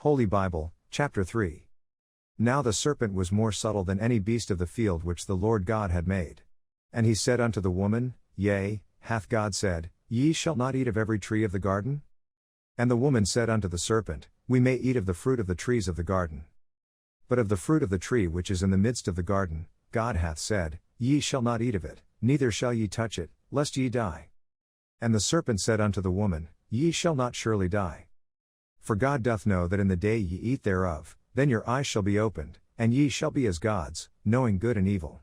Holy Bible, Chapter 3. Now the serpent was more subtle than any beast of the field which the Lord God had made. And he said unto the woman, Yea, hath God said, Ye shall not eat of every tree of the garden? And the woman said unto the serpent, We may eat of the fruit of the trees of the garden. But of the fruit of the tree which is in the midst of the garden, God hath said, Ye shall not eat of it, neither shall ye touch it, lest ye die. And the serpent said unto the woman, Ye shall not surely die. For God doth know that in the day ye eat thereof, then your eyes shall be opened, and ye shall be as gods, knowing good and evil.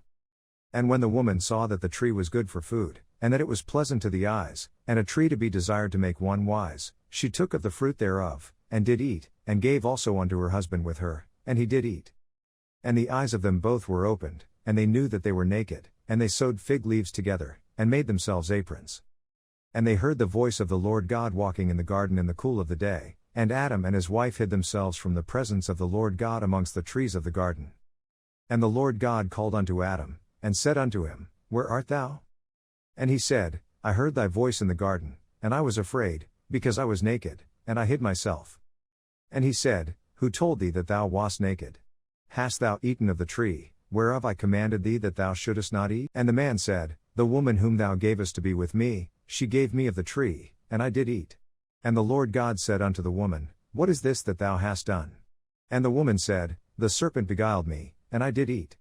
And when the woman saw that the tree was good for food, and that it was pleasant to the eyes, and a tree to be desired to make one wise, she took of the fruit thereof, and did eat, and gave also unto her husband with her, and he did eat. And the eyes of them both were opened, and they knew that they were naked, and they sewed fig leaves together, and made themselves aprons. And they heard the voice of the Lord God walking in the garden in the cool of the day, and Adam and his wife hid themselves from the presence of the Lord God amongst the trees of the garden. And the Lord God called unto Adam, and said unto him, Where art thou? And he said, I heard thy voice in the garden, and I was afraid, because I was naked, and I hid myself. And he said, Who told thee that thou wast naked? Hast thou eaten of the tree, whereof I commanded thee that thou shouldest not eat? And the man said, The woman whom thou gavest to be with me, she gave me of the tree, and I did eat. And the Lord God said unto the woman, What is this that thou hast done? And the woman said, The serpent beguiled me, and I did eat.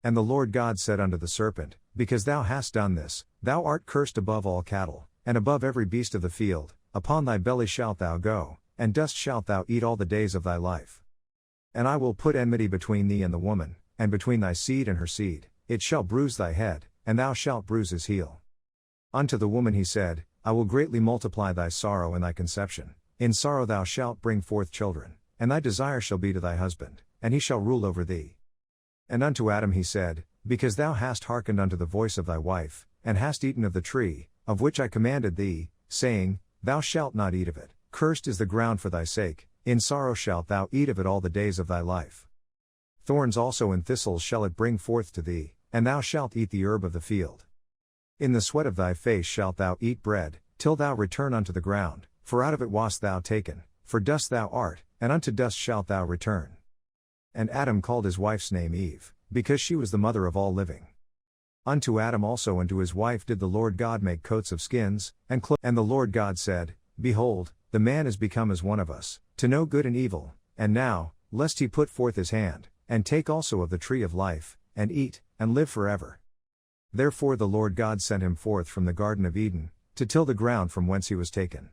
And the Lord God said unto the serpent, Because thou hast done this, thou art cursed above all cattle, and above every beast of the field, upon thy belly shalt thou go, and dust shalt thou eat all the days of thy life. And I will put enmity between thee and the woman, and between thy seed and her seed, it shall bruise thy head, and thou shalt bruise his heel. Unto the woman he said, I will greatly multiply thy sorrow and thy conception, in sorrow thou shalt bring forth children, and thy desire shall be to thy husband, and he shall rule over thee. And unto Adam he said, Because thou hast hearkened unto the voice of thy wife, and hast eaten of the tree, of which I commanded thee, saying, Thou shalt not eat of it, cursed is the ground for thy sake, in sorrow shalt thou eat of it all the days of thy life. Thorns also and thistles shall it bring forth to thee, and thou shalt eat the herb of the field. In the sweat of thy face shalt thou eat bread, till thou return unto the ground, for out of it wast thou taken, for dust thou art, and unto dust shalt thou return. And Adam called his wife's name Eve, because she was the mother of all living. Unto Adam also and to his wife did the Lord God make coats of skins, and clothes. And the Lord God said, Behold, the man is become as one of us, to know good and evil, and now, lest he put forth his hand, and take also of the tree of life, and eat, and live forever. Therefore the Lord God sent him forth from the Garden of Eden, to till the ground from whence he was taken.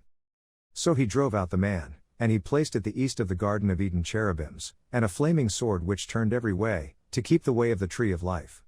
So he drove out the man, and he placed at the east of the Garden of Eden cherubims, and a flaming sword which turned every way, to keep the way of the tree of life.